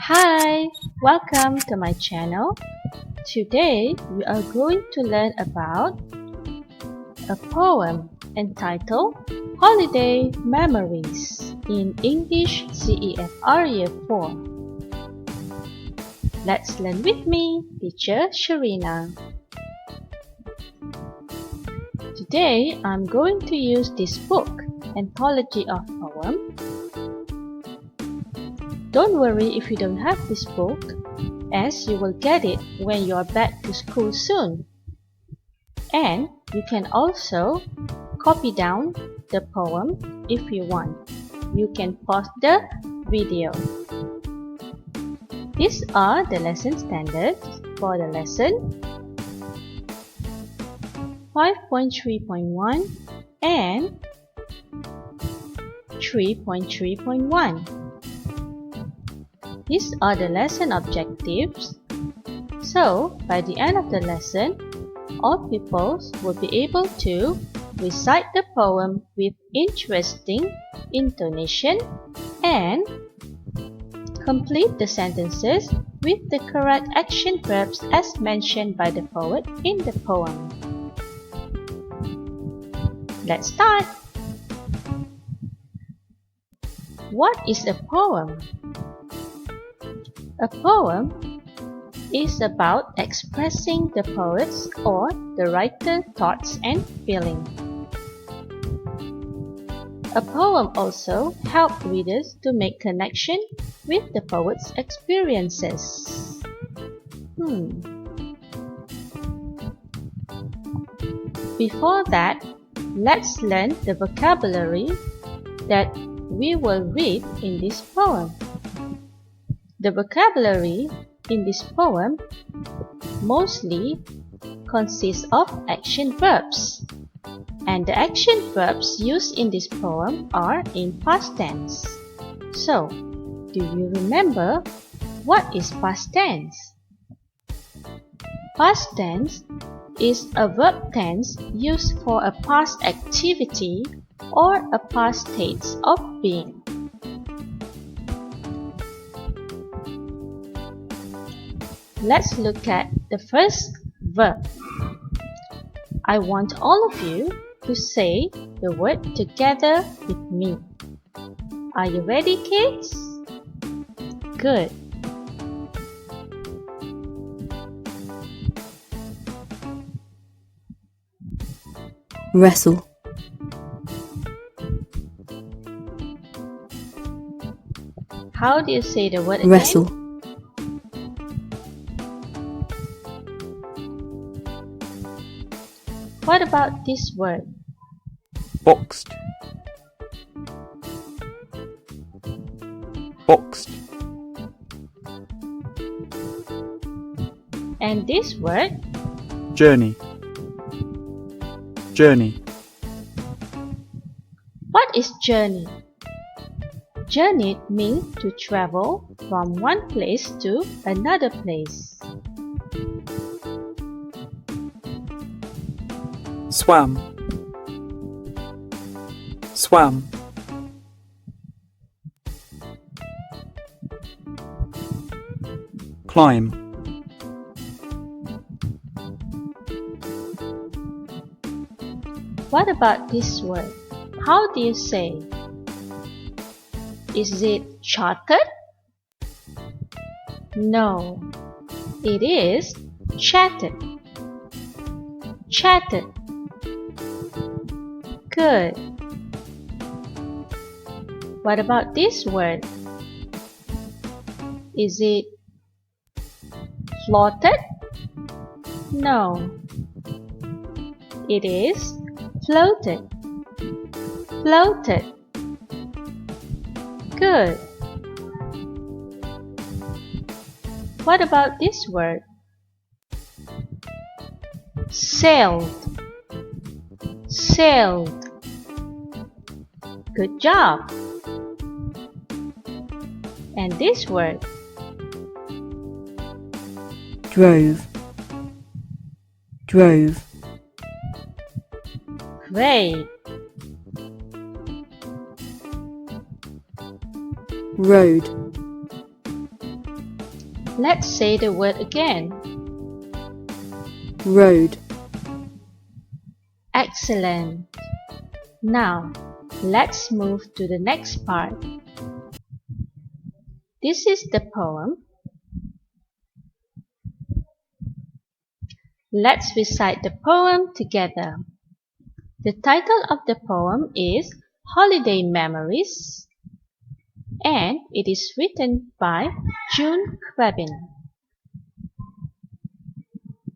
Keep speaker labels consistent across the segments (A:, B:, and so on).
A: Hi, welcome to my channel. Today we are going to learn about a poem entitled Holiday Memories in English CEFR Year 4. Let's learn with me, Teacher Sharina. Today I'm going to use this book, Anthology of Poem. Don't worry if you don't have this book, as you will get it when you are back to school soon. And you can also copy down the poem if you want. You can pause the video. These are the lesson standards for the lesson 5.3.1 and 3.3.1. These are the lesson objectives. So, by the end of the lesson, all pupils will be able to recite the poem with interesting intonation and complete the sentences with the correct action verbs as mentioned by the poet in the poem. Let's start! What is a poem? A poem is about expressing the poet's or the writer's thoughts and feelings. A poem also helps readers to make connection with the poet's experiences. Before that, let's learn the vocabulary that we will read in this poem. The vocabulary in this poem mostly consists of action verbs, and the action verbs used in this poem are in past tense. So, do you remember what is past tense? Past tense is a verb tense used for a past activity or a past state of being. Let's look at the first verb. I want all of you to say the word together with me. Are you ready, kids? Good.
B: Wrestle.
A: How do you say the word again?
B: Wrestle.
A: What about this word?
C: Boxed. Boxed.
A: And this word?
C: Journey. Journey.
A: What is journey? Journey means to travel from one place to another place.
C: Swam. Swam. Climb.
A: What about this word? How do you say? Is it charted? No, it is chatted. Chatted. Good. What about this word? Is it floated? No, it is floated. Floated. Good. What about this word? Sailed. Sailed. Good job. And this word?
B: Drove. Drove.
A: Great.
B: Road.
A: Let's say the word again.
C: Road.
A: Excellent. Now, let's move to the next part. This is the poem. Let's recite the poem together. The title of the poem is Holiday Memories, and it is written by June Crabbin.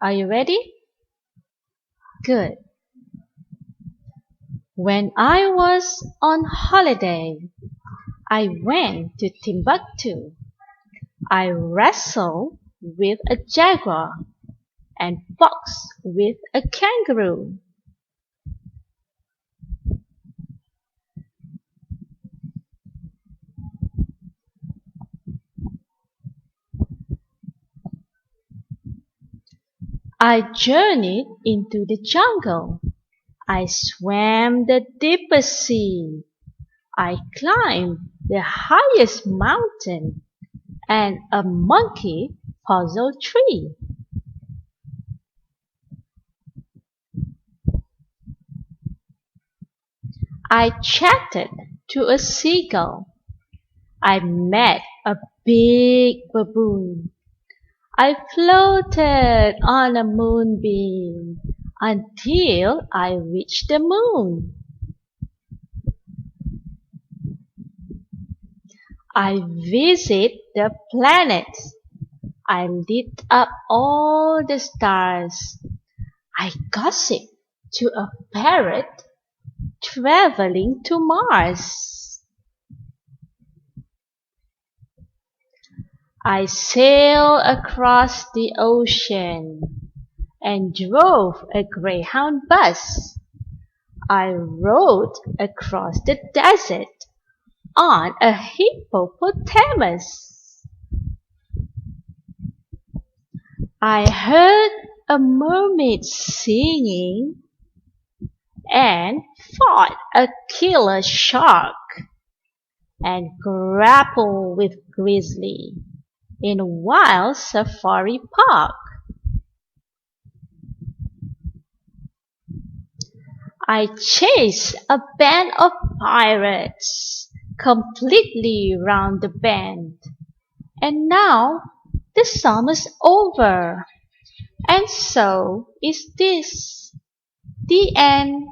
A: Are you ready? Good. When I was on holiday, I went to Timbuktu. I wrestled with a jaguar and boxed with a kangaroo. I journeyed into the jungle. I swam the deepest sea. I climbed the highest mountain and a monkey puzzle tree. I chatted to a seagull. I met a big baboon. I floated on a moonbeam until I reached the moon. I visit the planets. I lit up all the stars. I gossip to a parrot traveling to Mars. I sailed across the ocean and drove a Greyhound bus. I rode across the desert on a hippopotamus. I heard a mermaid singing and fought a killer shark and grappled with grizzly in a wild safari park. I chased a band of pirates completely round the bend. And now the summer's over, and so is this, the end.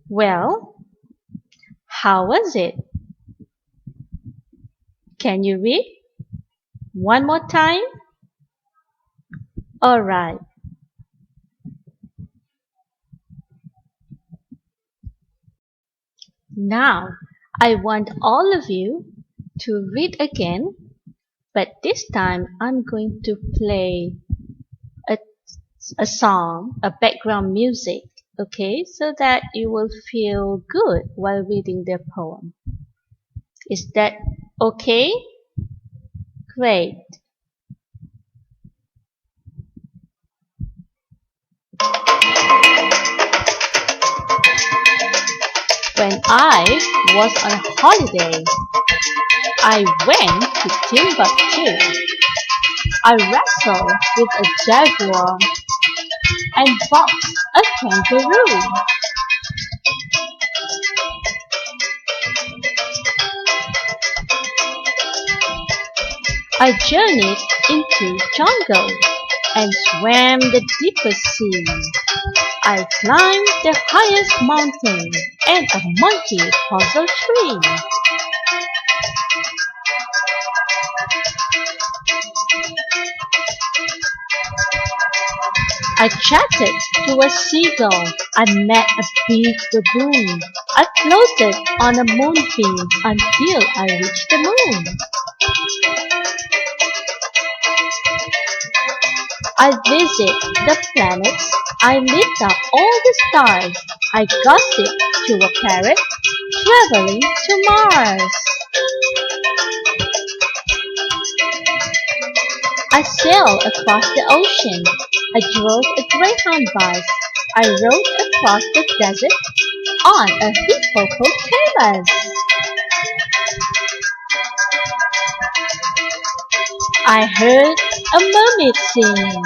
A: Well, how was it? Can you read? One more time? All right. Now, I want all of you to read again, but this time I'm going to play a song, a background music, okay, so that you will feel good while reading the poem. Is that okay? Great. When I was on holiday, I went to Timbuktu. I wrestled with a jaguar and boxed a kangaroo. I journeyed into jungle and swam the deepest sea. I climbed the highest mountain and a monkey puzzle tree. I chatted to a seagull. I met a big baboon. I floated on a moonbeam until I reached the moon. I visit the planets. I lit up all the stars. I gossip to a parrot traveling to Mars. I sailed across the ocean. I drove a Greyhound bus. I rode across the desert on a hippopotamus. I heard a mermaid sing.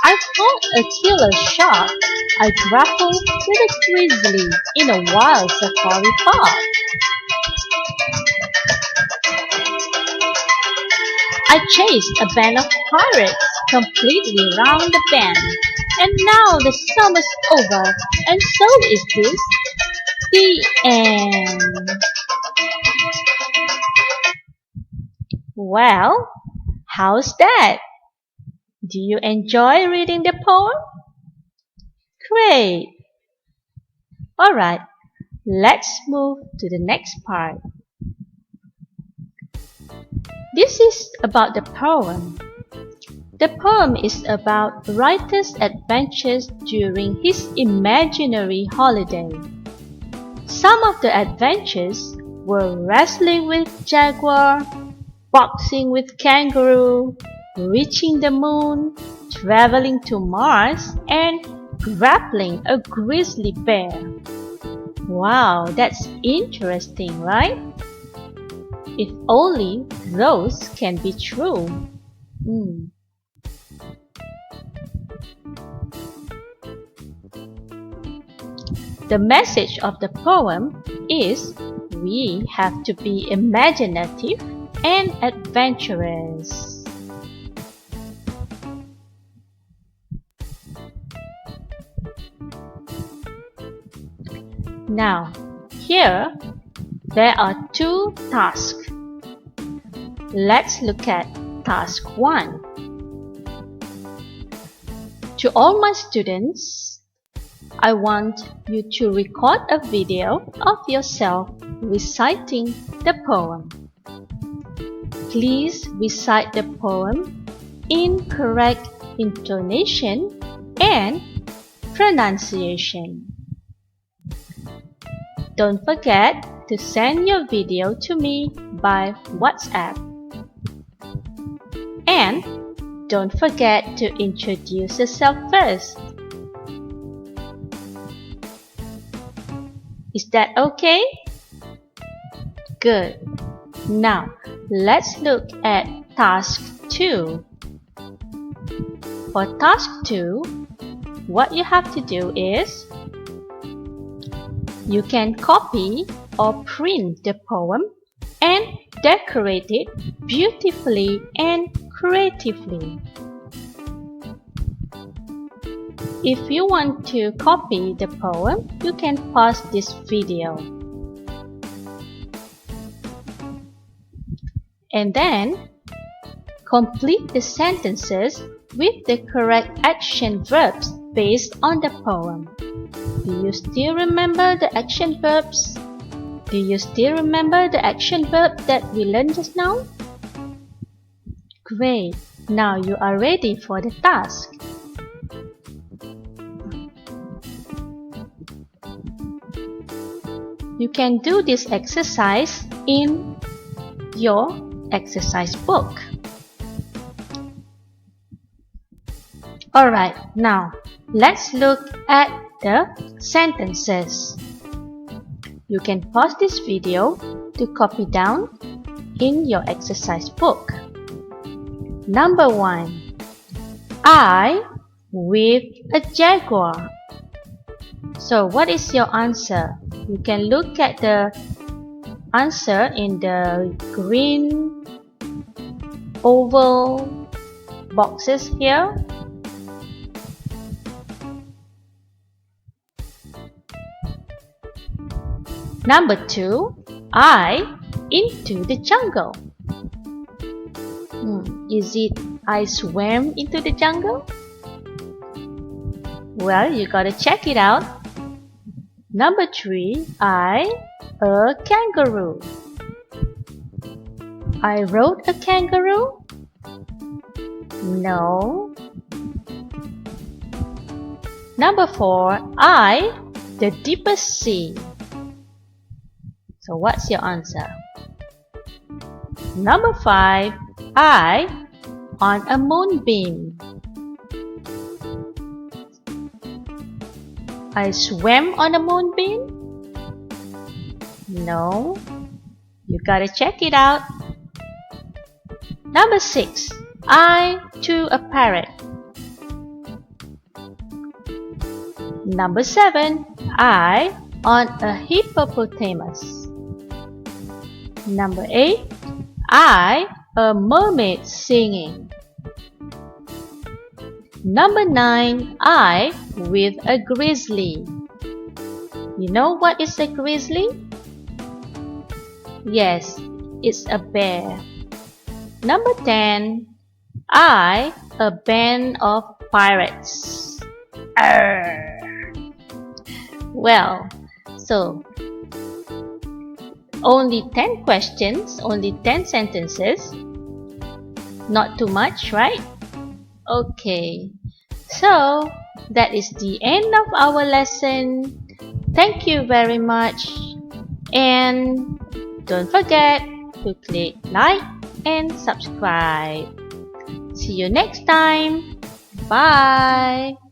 A: I caught a killer shark. I grappled with a grizzly in a wild safari park. I chased a band of pirates completely round the bend. And now the summer's over, and so is this, the end. Well, how's that? Do you enjoy reading the poem? Great! Alright, let's move to the next part. This is about the poem. The poem is about the writer's adventures during his imaginary holiday. Some of the adventures were wrestling with jaguar, boxing with kangaroo, reaching the moon, traveling to Mars, and grappling a grizzly bear. Wow, that's interesting, right? If only those can be true. The message of the poem is we have to be imaginative and adventurous. Now, here there are two tasks. Let's look at task 1. To all my students, I want you to record a video of yourself reciting the poem. Please recite the poem in correct intonation and pronunciation. Don't forget to send your video to me by WhatsApp. And don't forget to introduce yourself first. Is that okay? Good. Now, let's look at task 2. For task 2, what you have to do is you can copy or print the poem and decorate it beautifully and creatively. If you want to copy the poem, you can pause this video. And then, complete the sentences with the correct action verbs based on the poem. Do you still remember the action verbs? Do you still remember the action verb that we learned just now? Great! Now you are ready for the task. You can do this exercise in your exercise book. Alright, now let's look at the sentences. You can pause this video to copy down in your exercise book. Number 1. I with a jaguar. So what is your answer? You can look at the answer in the green oval boxes here. Number 2. I into the jungle. Is it I swam into the jungle? Well, you gotta check it out. Number 3. I a kangaroo. I rode a kangaroo? No. Number 4. I the deepest sea. So what's your answer? Number 5. I on a moonbeam. I swam on a moonbeam? No, you gotta check it out. Number 6. I to a parrot. Number 7. I on a hippopotamus. Number 8. I, a mermaid singing. Number 9. I with a grizzly. You know what is a grizzly? Yes, it's a bear. Number 10. I, a band of pirates. Arr! Well, so only 10 questions, only 10 sentences. Not too much, right? Okay, so that is the end of our lesson. Thank you very much, and don't forget to click like and subscribe. See you next time. Bye.